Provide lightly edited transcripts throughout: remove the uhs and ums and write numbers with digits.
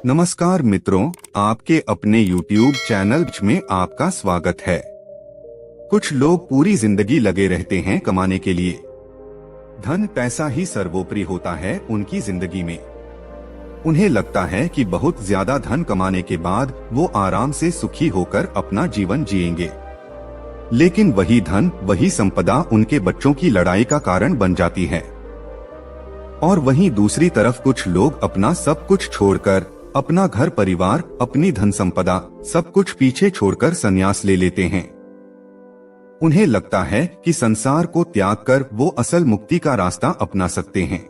नमस्कार मित्रों, आपके अपने YouTube चैनल में आपका स्वागत है। कुछ लोग पूरी जिंदगी लगे रहते हैं कमाने के लिए। धन पैसा ही सर्वोपरि होता है उनकी जिंदगी में। उन्हें लगता है कि बहुत ज्यादा धन कमाने के बाद वो आराम से सुखी होकर अपना जीवन जिएंगे। लेकिन वही धन, वही संपदा उनके बच्चों की लड़ाई का कारण बन जाती है। और वहीं दूसरी तरफ कुछ लोग अपना सब कुछ छोड़कर, अपना घर परिवार, अपनी धन संपदा सब कुछ पीछे छोड़कर संन्यास ले लेते हैं। उन्हें लगता है कि संसार को त्याग कर वो असल मुक्ति का रास्ता अपना सकते हैं,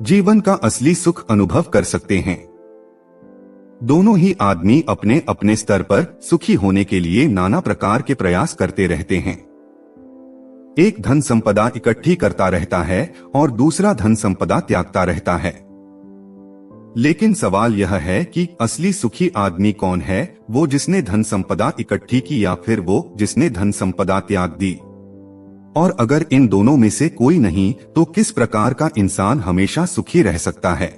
जीवन का असली सुख अनुभव कर सकते हैं। दोनों ही आदमी अपने अपने स्तर पर सुखी होने के लिए नाना प्रकार के प्रयास करते रहते हैं। एक धन संपदा इकट्ठी करता रहता है और दूसरा धन संपदा त्यागता रहता है। लेकिन सवाल यह है कि असली सुखी आदमी कौन है, वो जिसने धन संपदा इकट्ठी की या फिर वो जिसने धन संपदा त्याग दी? और अगर इन दोनों में से कोई नहीं, तो किस प्रकार का इंसान हमेशा सुखी रह सकता है?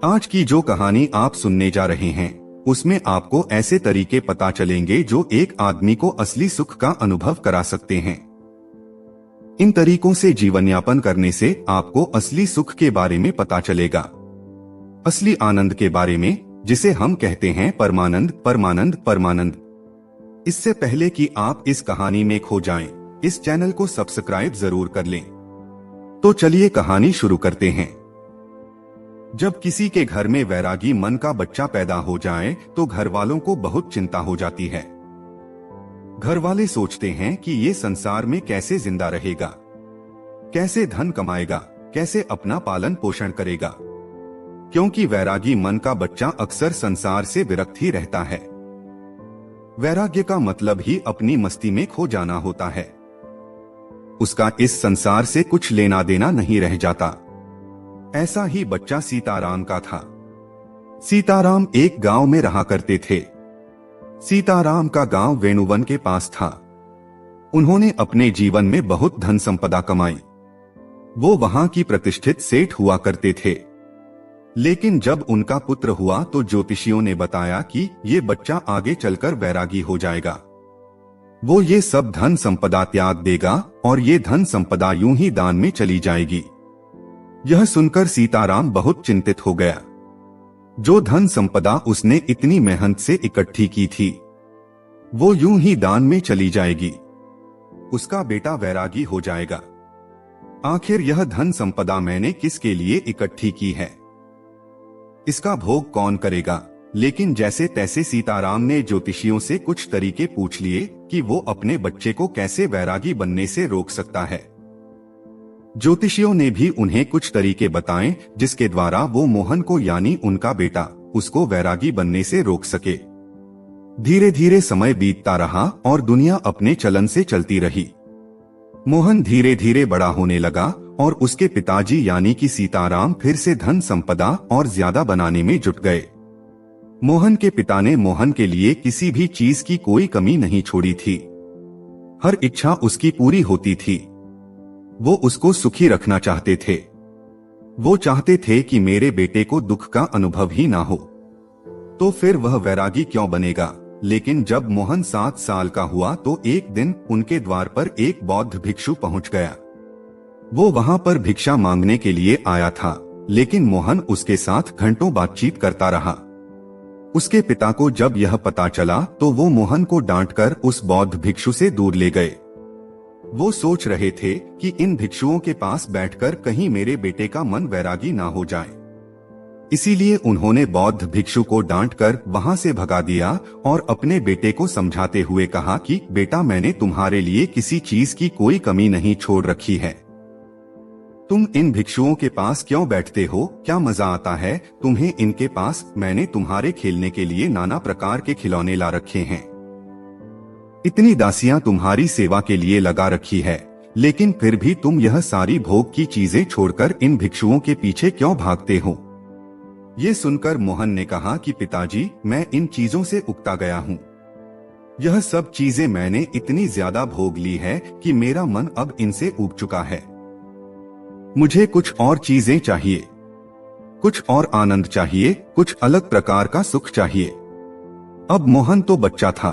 आज की जो कहानी आप सुनने जा रहे हैं, उसमें आपको ऐसे तरीके पता चलेंगे जो एक आदमी को असली सुख का अनुभव करा सकते हैं। इन तरीकों से जीवन यापन करने से आपको असली सुख के बारे में पता चलेगा, असली आनंद के बारे में, जिसे हम कहते हैं परमानंद, परमानंद, परमानंद। इससे पहले कि आप इस कहानी में खो जाएं, इस चैनल को सब्सक्राइब जरूर कर लें। तो चलिए कहानी शुरू करते हैं। जब किसी के घर में वैरागी मन का बच्चा पैदा हो जाए तो घर वालों को बहुत चिंता हो जाती है। घर वाले सोचते हैं कि ये संसार में कैसे जिंदा रहेगा, कैसे धन कमाएगा, कैसे अपना पालन पोषण करेगा, क्योंकि वैरागी मन का बच्चा अक्सर संसार से विरक्त ही रहता है। वैराग्य का मतलब ही अपनी मस्ती में खो जाना होता है। उसका इस संसार से कुछ लेना देना नहीं रह जाता। ऐसा ही बच्चा सीताराम का था। सीताराम एक गांव में रहा करते थे। सीताराम का गांव वेणुवन के पास था। उन्होंने अपने जीवन में बहुत धन संपदा कमाई। वो वहां की प्रतिष्ठित सेठ हुआ करते थे। लेकिन जब उनका पुत्र हुआ तो ज्योतिषियों ने बताया कि ये बच्चा आगे चलकर वैरागी हो जाएगा। वो ये सब धन संपदा त्याग देगा और ये धन संपदा यूं ही दान में चली जाएगी। यह सुनकर सीताराम बहुत चिंतित हो गया। जो धन संपदा उसने इतनी मेहनत से इकट्ठी की थी, वो यूं ही दान में चली जाएगी। उसका बेटा वैरागी हो जाएगा। आखिर यह धन संपदा मैंने किसके लिए इकट्ठी की है? इसका भोग कौन करेगा? लेकिन जैसे तैसे सीताराम ने ज्योतिषियों से कुछ तरीके पूछ लिए कि वो अपने बच्चे को कैसे वैरागी बनने से रोक सकता है। ज्योतिषियों ने भी उन्हें कुछ तरीके बताए जिसके द्वारा वो मोहन को, यानी उनका बेटा, उसको वैरागी बनने से रोक सके। धीरे धीरे समय बीतता रहा और दुनिया अपने चलन से चलती रही। मोहन धीरे धीरे बड़ा होने लगा और उसके पिताजी यानी कि सीताराम फिर से धन संपदा और ज्यादा बनाने में जुट गए। मोहन के पिता ने मोहन के लिए किसी भी चीज की कोई कमी नहीं छोड़ी थी। हर इच्छा उसकी पूरी होती थी। वो उसको सुखी रखना चाहते थे। वो चाहते थे कि मेरे बेटे को दुख का अनुभव ही ना हो, तो फिर वह वैरागी क्यों बनेगा? लेकिन जब मोहन 7 साल का हुआ तो एक दिन उनके द्वार पर एक बौद्ध भिक्षु पहुंच गया। वो वहां पर भिक्षा मांगने के लिए आया था, लेकिन मोहन उसके साथ घंटों बातचीत करता रहा। उसके पिता को जब यह पता चला तो वो मोहन को डांटकर उस बौद्ध भिक्षु से दूर ले गए। वो सोच रहे थे कि इन भिक्षुओं के पास बैठकर कहीं मेरे बेटे का मन वैरागी ना हो जाए। इसीलिए उन्होंने बौद्ध भिक्षु को डांटकर वहां से भगा दिया और अपने बेटे को समझाते हुए कहा कि बेटा, मैंने तुम्हारे लिए किसी चीज की कोई कमी नहीं छोड़ रखी है। तुम इन भिक्षुओं के पास क्यों बैठते हो? क्या मजा आता है तुम्हें इनके पास? मैंने तुम्हारे खेलने के लिए नाना प्रकार के खिलौने ला रखे हैं। इतनी दासियां तुम्हारी सेवा के लिए लगा रखी है, लेकिन फिर भी तुम यह सारी भोग की चीजें छोड़कर इन भिक्षुओं के पीछे क्यों भागते हो? ये सुनकर मोहन ने कहा कि पिताजी, मैं इन चीजों से उकता गया हूँ। यह सब चीजें मैंने इतनी ज्यादा भोग ली है कि मेरा मन अब इनसे ऊब चुका है। मुझे कुछ और चीजें चाहिए। कुछ और आनंद चाहिए, कुछ अलग प्रकार का सुख चाहिए। अब मोहन तो बच्चा था।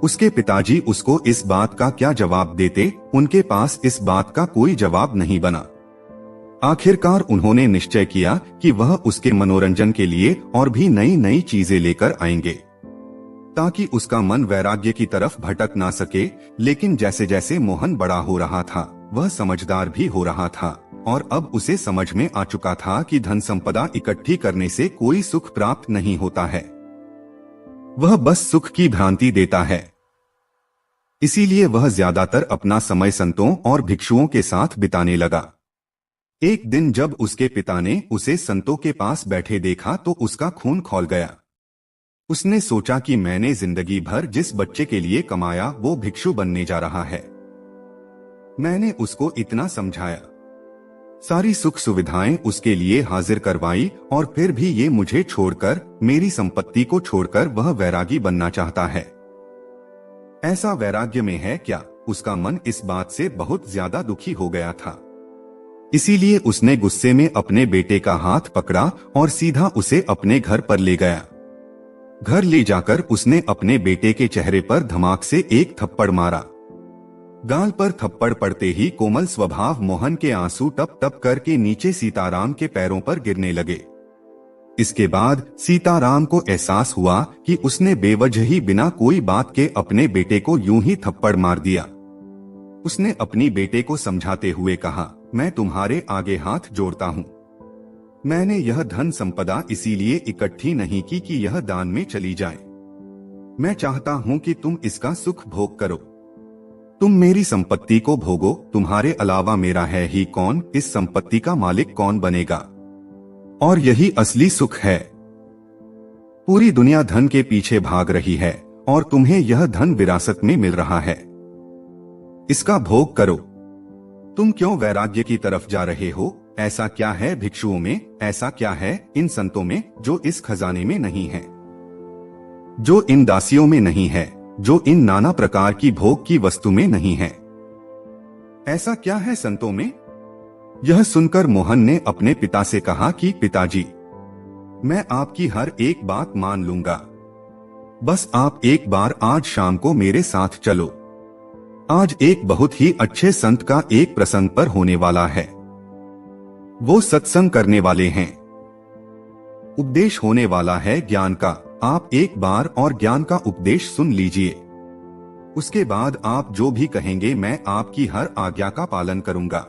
उसके पिताजी उसको इस बात का क्या जवाब देते, उनके पास इस बात का कोई जवाब नहीं बना। आखिरकार उन्होंने निश्चय किया कि वह उसके मनोरंजन के लिए और भी नई नई चीजें लेकर आएंगे, ताकि उसका मन वैराग्य की तरफ भटक ना सके। लेकिन जैसे जैसे मोहन बड़ा हो रहा था, वह समझदार भी हो रहा था और अब उसे समझ में आ चुका था कि धन संपदा इकट्ठी करने से कोई सुख प्राप्त नहीं होता है, वह बस सुख की भ्रांति देता है। इसीलिए वह ज्यादातर अपना समय संतों और भिक्षुओं के साथ बिताने लगा। एक दिन जब उसके पिता ने उसे संतों के पास बैठे देखा तो उसका खून खौल गया। उसने सोचा कि मैंने जिंदगी भर जिस बच्चे के लिए कमाया वो भिक्षु बनने जा रहा है। मैंने उसको इतना समझाया, सारी सुख सुविधाएं उसके लिए हाजिर करवाई, और फिर भी ये मुझे छोड़कर, मेरी संपत्ति को छोड़कर वह वैरागी बनना चाहता है। ऐसा वैराग्य में है क्या? उसका मन इस बात से बहुत ज्यादा दुखी हो गया था। इसीलिए उसने गुस्से में अपने बेटे का हाथ पकड़ा और सीधा उसे अपने घर पर ले गया। घर ले जाकर उसने अपने बेटे के चेहरे पर धमाक से एक थप्पड़ मारा। गाल पर थप्पड़ पड़ते ही कोमल स्वभाव मोहन के आंसू टप टप करके नीचे सीताराम के पैरों पर गिरने लगे। इसके बाद सीताराम को एहसास हुआ कि उसने बेवजह ही बिना कोई बात के अपने बेटे को यूं ही थप्पड़ मार दिया। उसने अपनी बेटे को समझाते हुए कहा, मैं तुम्हारे आगे हाथ जोड़ता हूँ। मैंने यह धन संपदा इसीलिए इकट्ठी नहीं की कि यह दान में चली जाए। मैं चाहता हूँ कि तुम इसका सुख भोग करो। तुम मेरी संपत्ति को भोगो, तुम्हारे अलावा मेरा है ही कौन, इस संपत्ति का मालिक कौन बनेगा? और यही असली सुख है। पूरी दुनिया धन के पीछे भाग रही है और तुम्हें यह धन विरासत में मिल रहा है, इसका भोग करो। तुम क्यों वैराग्य की तरफ जा रहे हो? ऐसा क्या है भिक्षुओं में, ऐसा क्या है इन संतों में जो इस खजाने में नहीं है, जो इन दासियों में नहीं है, जो इन नाना प्रकार की भोग की वस्तु में नहीं है? ऐसा क्या है संतों में? यह सुनकर मोहन ने अपने पिता से कहा कि पिताजी, मैं आपकी हर एक बात मान लूंगा, बस आप एक बार आज शाम को मेरे साथ चलो। आज एक बहुत ही अच्छे संत का एक प्रसंग पर होने वाला है। वो सत्संग करने वाले हैं, उपदेश होने वाला है ज्ञान का। आप एक बार और ज्ञान का उपदेश सुन लीजिए, उसके बाद आप जो भी कहेंगे मैं आपकी हर आज्ञा का पालन करूंगा।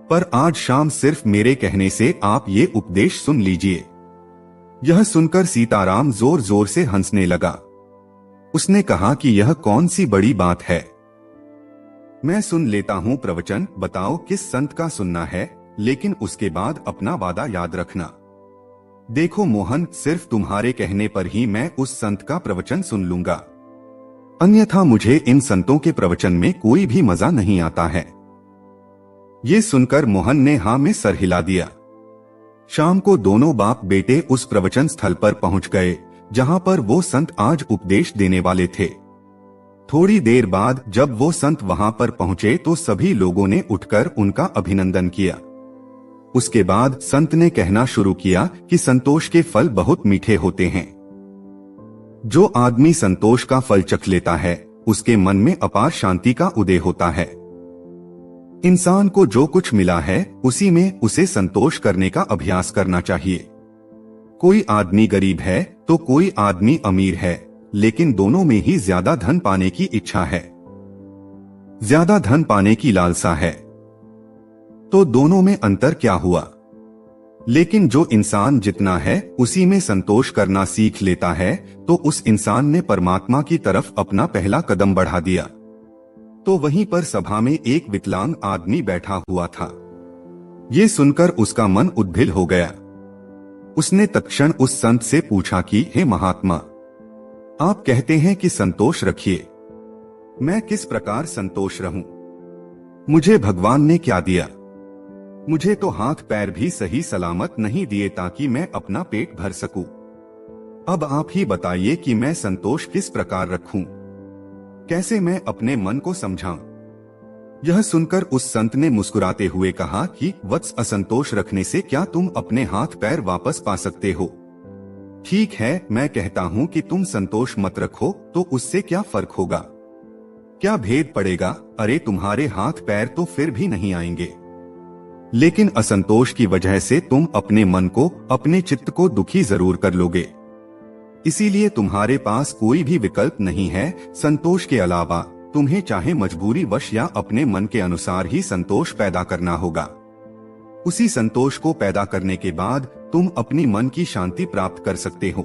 पर आज शाम सिर्फ मेरे कहने से आप ये उपदेश सुन लीजिए। यह सुनकर सीताराम जोर जोर से हंसने लगा। उसने कहा कि यह कौन सी बड़ी बात है, मैं सुन लेता हूँ प्रवचन, बताओ किस संत का सुनना है, लेकिन उसके बाद अपना वादा याद रखना। देखो मोहन, सिर्फ तुम्हारे कहने पर ही मैं उस संत का प्रवचन सुन लूंगा, अन्यथा मुझे इन संतों के प्रवचन में कोई भी मजा नहीं आता है। ये सुनकर मोहन ने हाँ में सर हिला दिया। शाम को दोनों बाप बेटे उस प्रवचन स्थल पर पहुंच गए जहां पर वो संत आज उपदेश देने वाले थे। थोड़ी देर बाद जब वो संत वहां पर पहुंचे तो सभी लोगों ने उठकर उनका अभिनंदन किया। उसके बाद संत ने कहना शुरू किया कि संतोष के फल बहुत मीठे होते हैं। जो आदमी संतोष का फल चख लेता है उसके मन में अपार शांति का उदय होता है। इंसान को जो कुछ मिला है उसी में उसे संतोष करने का अभ्यास करना चाहिए। कोई आदमी गरीब है तो कोई आदमी अमीर है, लेकिन दोनों में ही ज्यादा धन पाने की इच्छा है, ज्यादा धन पाने की लालसा है, तो दोनों में अंतर क्या हुआ? लेकिन जो इंसान जितना है उसी में संतोष करना सीख लेता है तो उस इंसान ने परमात्मा की तरफ अपना पहला कदम बढ़ा दिया। तो वहीं पर सभा में एक विकलांग आदमी बैठा हुआ था। ये सुनकर उसका मन उद्भिल हो गया। उसने तत्क्षण उस संत से पूछा कि हे महात्मा, आप कहते हैं कि संतोष रखिए, मैं किस प्रकार संतोष रहूं? मुझे भगवान ने क्या दिया? मुझे तो हाथ पैर भी सही सलामत नहीं दिए ताकि मैं अपना पेट भर सकूं। अब आप ही बताइए कि मैं संतोष किस प्रकार रखूं? कैसे मैं अपने मन को समझाऊं? यह सुनकर उस संत ने मुस्कुराते हुए कहा कि वत्स, असंतोष रखने से क्या तुम अपने हाथ पैर वापस पा सकते हो? ठीक है, मैं कहता हूँ कि तुम संतोष मत रखो तो उससे क्या फर्क होगा? क्या भेद पड़ेगा? अरे तुम्हारे हाथ पैर तो फिर भी नहीं आएंगे, लेकिन असंतोष की वजह से तुम अपने मन को, अपने चित्त को दुखी जरूर कर लोगे। इसीलिए तुम्हारे पास कोई भी विकल्प नहीं है संतोष के अलावा। तुम्हें चाहे मजबूरी वश या अपने मन के अनुसार ही संतोष पैदा करना होगा। उसी संतोष को पैदा करने के बाद तुम अपनी मन की शांति प्राप्त कर सकते हो।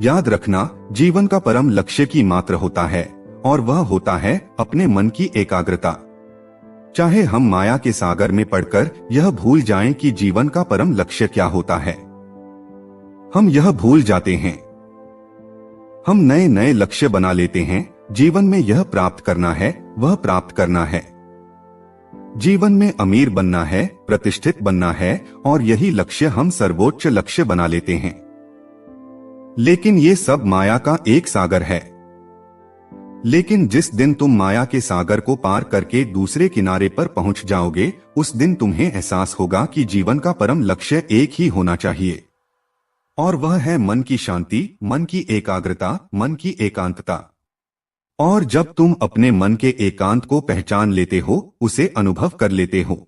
याद रखना, जीवन का परम लक्ष्य की मात्र होता है और वह होता है अपने मन की एकाग्रता। चाहे हम माया के सागर में पड़कर यह भूल जाएं कि जीवन का परम लक्ष्य क्या होता है, हम यह भूल जाते हैं। हम नए नए लक्ष्य बना लेते हैं। जीवन में यह प्राप्त करना है, वह प्राप्त करना है। जीवन में अमीर बनना है, प्रतिष्ठित बनना है, और यही लक्ष्य हम सर्वोच्च लक्ष्य बना लेते हैं। लेकिन ये सब माया का एक सागर है। लेकिन जिस दिन तुम माया के सागर को पार करके दूसरे किनारे पर पहुंच जाओगे, उस दिन तुम्हें एहसास होगा कि जीवन का परम लक्ष्य एक ही होना चाहिए, और वह है मन की शांति, मन की एकाग्रता, मन की एकांतता। और जब तुम अपने मन के एकांत को पहचान लेते हो, उसे अनुभव कर लेते हो,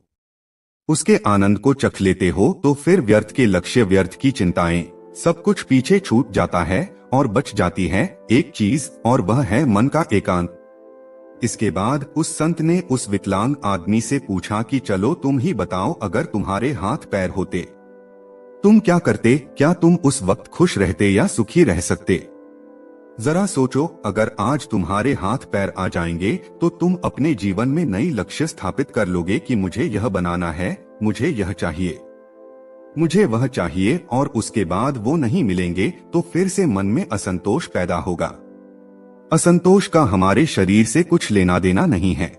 उसके आनंद को चख लेते हो, तो फिर व्यर्थ के लक्ष्य, व्यर्थ की चिंताएं, सब कुछ पीछे छूट जाता है और बच जाती है एक चीज, और वह है मन का एकांत। इसके बाद उस संत ने उस विकलांग आदमी से पूछा कि चलो तुम ही बताओ, अगर तुम्हारे हाथ पैर होते तुम क्या करते? क्या तुम उस वक्त खुश रहते या सुखी रह सकते? जरा सोचो, अगर आज तुम्हारे हाथ पैर आ जाएंगे तो तुम अपने जीवन में नई लक्ष्य स्थापित कर लोगे कि मुझे यह बनाना है, मुझे यह चाहिए, मुझे वह चाहिए, और उसके बाद वो नहीं मिलेंगे तो फिर से मन में असंतोष पैदा होगा। असंतोष का हमारे शरीर से कुछ लेना देना नहीं है,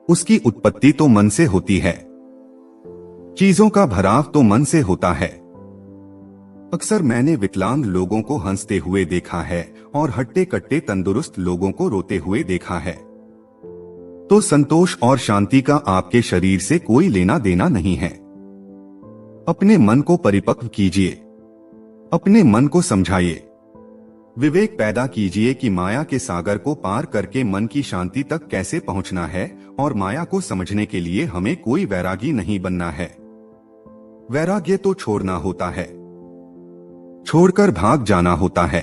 उसकी उत्पत्ति तो मन से होती है। चीजों का भराव तो मन से होता है। अक्सर मैंने विकलांग लोगों को हंसते हुए देखा है और हट्टे कट्टे तंदुरुस्त लोगों को रोते हुए देखा है। तो संतोष और शांति का आपके शरीर से कोई लेना देना नहीं है। अपने मन को परिपक्व कीजिए, अपने मन को समझाइए, विवेक पैदा कीजिए कि माया के सागर को पार करके मन की शांति तक कैसे पहुंचना है, और माया को समझने के लिए हमें कोई वैरागी नहीं बनना है। वैराग्य तो छोड़ना होता है, छोड़कर भाग जाना होता है।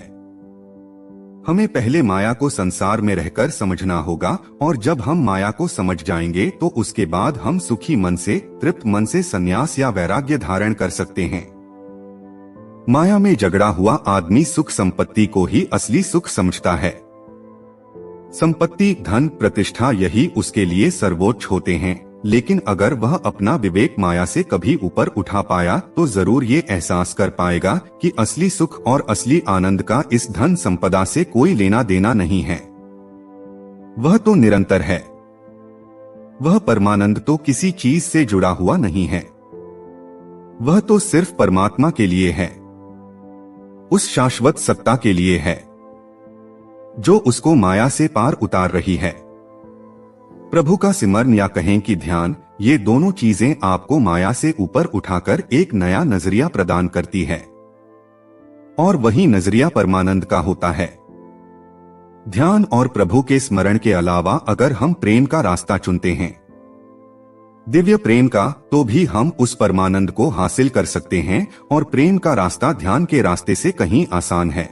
हमें पहले माया को संसार में रहकर समझना होगा, और जब हम माया को समझ जाएंगे तो उसके बाद हम सुखी मन से, तृप्त मन से संन्यास या वैराग्य धारण कर सकते हैं। माया में झगड़ा हुआ आदमी सुख संपत्ति को ही असली सुख समझता है। संपत्ति, धन, प्रतिष्ठा यही उसके लिए सर्वोच्च होते हैं। लेकिन अगर वह अपना विवेक माया से कभी ऊपर उठा पाया तो जरूर ये एहसास कर पाएगा कि असली सुख और असली आनंद का इस धन संपदा से कोई लेना देना नहीं है। वह तो निरंतर है। वह परमानंद तो किसी चीज से जुड़ा हुआ नहीं है। वह तो सिर्फ परमात्मा के लिए है, उस शाश्वत सत्ता के लिए है जो उसको माया से पार उतार रही है। प्रभु का सिमरन या कहें कि ध्यान, ये दोनों चीजें आपको माया से ऊपर उठाकर एक नया नजरिया प्रदान करती है, और वही नजरिया परमानंद का होता है। ध्यान और प्रभु के स्मरण के अलावा अगर हम प्रेम का रास्ता चुनते हैं, दिव्य प्रेम का, तो भी हम उस परमानंद को हासिल कर सकते हैं, और प्रेम का रास्ता ध्यान के रास्ते से कहीं आसान है।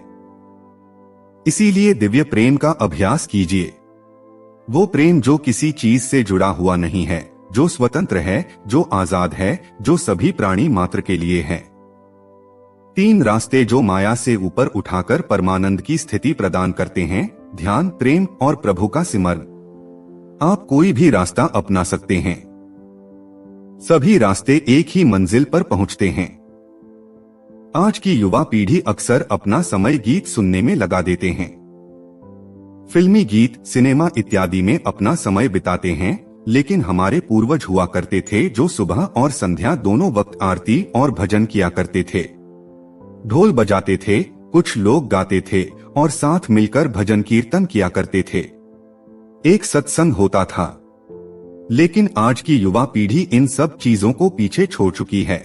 इसीलिए दिव्य प्रेम का अभ्यास कीजिए। वो प्रेम जो किसी चीज से जुड़ा हुआ नहीं है, जो स्वतंत्र है, जो आजाद है, जो सभी प्राणी मात्र के लिए है। 3 रास्ते जो माया से ऊपर उठाकर परमानंद की स्थिति प्रदान करते हैं, ध्यान, प्रेम और प्रभु का सिमरन। आप कोई भी रास्ता अपना सकते हैं। सभी रास्ते एक ही मंजिल पर पहुंचते हैं। आज की युवा पीढ़ी अक्सर अपना समय गीत सुनने में लगा देते हैं। फिल्मी गीत, सिनेमा इत्यादि में अपना समय बिताते हैं। लेकिन हमारे पूर्वज हुआ करते थे जो सुबह और संध्या दोनों वक्त आरती और भजन किया करते थे। ढोल बजाते थे, कुछ लोग गाते थे और साथ मिलकर भजन कीर्तन किया करते थे। एक सत्संग होता था, लेकिन आज की युवा पीढ़ी इन सब चीजों को पीछे छोड़ चुकी है।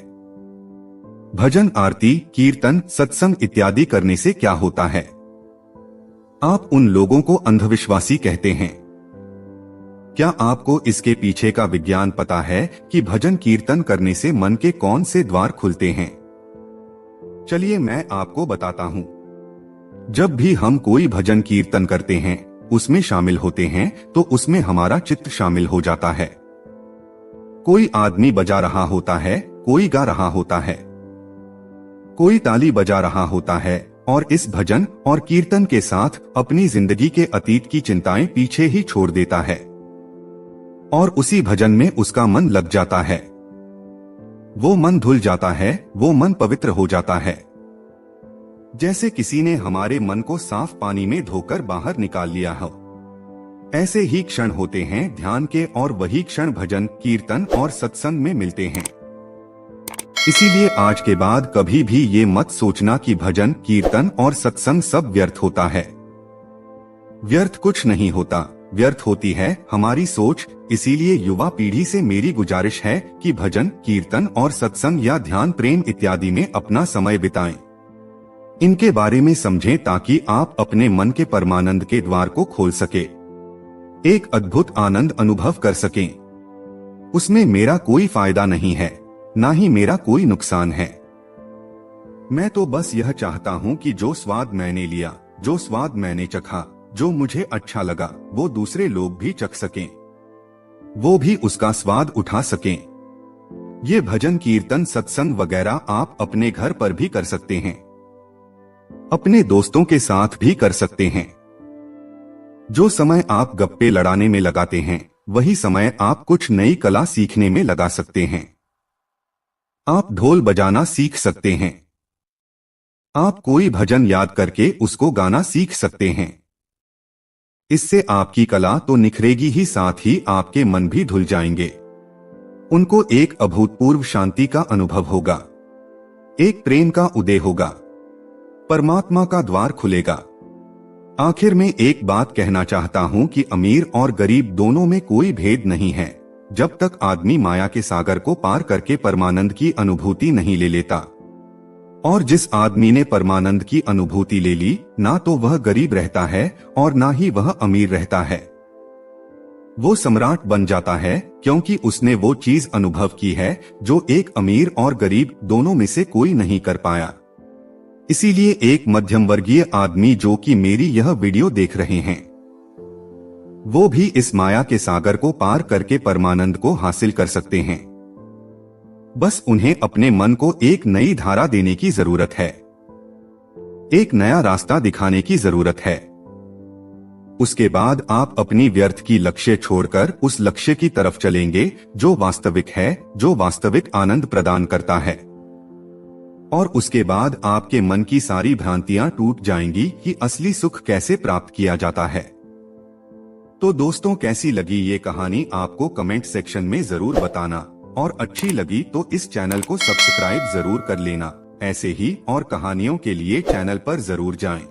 भजन, आरती, कीर्तन, सत्संग इत्यादि करने से क्या होता है? आप उन लोगों को अंधविश्वासी कहते हैं। क्या आपको इसके पीछे का विज्ञान पता है कि भजन कीर्तन करने से मन के कौन से द्वार खुलते हैं? चलिए मैं आपको बताता हूँ। जब भी हम कोई भजन कीर्तन करते हैं, उसमें शामिल होते हैं, तो उसमें हमारा चित्त शामिल हो जाता है। कोई आदमी बजा रहा होता है, कोई गा रहा होता है, कोई ताली बजा रहा होता है और इस भजन और कीर्तन के साथ अपनी जिंदगी के अतीत की चिंताएं पीछे ही छोड़ देता है और उसी भजन में उसका मन लग जाता है। वो मन धुल जाता है, वो मन पवित्र हो जाता है। जैसे किसी ने हमारे मन को साफ पानी में धोकर बाहर निकाल लिया हो। ऐसे ही क्षण होते हैं ध्यान के और वही क्षण भजन, कीर्तन और सत्संग में मिलते हैं। इसीलिए आज के बाद कभी भी ये मत सोचना कि भजन, कीर्तन और सत्संग सब व्यर्थ होता है। व्यर्थ कुछ नहीं होता, व्यर्थ होती है हमारी सोच। इसीलिए युवा पीढ़ी से मेरी गुजारिश है कि भजन, कीर्तन और सत्संग या ध्यान, प्रेम इत्यादि में अपना समय बिताएं। इनके बारे में समझें ताकि आप अपने मन के परमानंद के द्वार को खोल सके, एक अद्भुत आनंद अनुभव कर सकें। उसमें मेरा कोई फायदा नहीं है, ना ही मेरा कोई नुकसान है। मैं तो बस यह चाहता हूँ कि जो स्वाद मैंने लिया, जो स्वाद मैंने चखा, जो मुझे अच्छा लगा, वो दूसरे लोग भी चख सकें, वो भी उसका स्वाद उठा सकें। ये भजन, कीर्तन, सत्संग वगैरह आप अपने घर पर भी कर सकते हैं, अपने दोस्तों के साथ भी कर सकते हैं। जो समय आप गप्पे लड़ाने में लगाते हैं, वही समय आप कुछ नई कला सीखने में लगा सकते हैं। आप ढोल बजाना सीख सकते हैं, आप कोई भजन याद करके उसको गाना सीख सकते हैं। इससे आपकी कला तो निखरेगी ही, साथ ही आपके मन भी धुल जाएंगे। उनको एक अभूतपूर्व शांति का अनुभव होगा, एक प्रेम का उदय होगा, परमात्मा का द्वार खुलेगा। आखिर में एक बात कहना चाहता हूँ कि अमीर और गरीब दोनों में कोई भेद नहीं है, जब तक आदमी माया के सागर को पार करके परमानंद की अनुभूति नहीं ले लेता। और जिस आदमी ने परमानंद की अनुभूति ले ली, ना तो वह गरीब रहता है और ना ही वह अमीर रहता है। वो सम्राट बन जाता है, क्योंकि उसने वो चीज अनुभव की है जो एक अमीर और गरीब दोनों में से कोई नहीं कर पाया। इसीलिए एक मध्यम वर्गीय आदमी जो कि मेरी यह वीडियो देख रहे हैं, वो भी इस माया के सागर को पार करके परमानंद को हासिल कर सकते हैं। बस उन्हें अपने मन को एक नई धारा देने की जरूरत है, एक नया रास्ता दिखाने की जरूरत है। उसके बाद आप अपनी व्यर्थ की लक्ष्य छोड़कर उस लक्ष्य की तरफ चलेंगे जो वास्तविक है, जो वास्तविक आनंद प्रदान करता है। और उसके बाद आपके मन की सारी भ्रांतियां टूट जाएंगी कि असली सुख कैसे प्राप्त किया जाता है। तो दोस्तों, कैसी लगी ये कहानी आपको कमेंट सेक्शन में जरूर बताना, और अच्छी लगी तो इस चैनल को सब्सक्राइब जरूर कर लेना। ऐसे ही और कहानियों के लिए चैनल पर जरूर जाएं।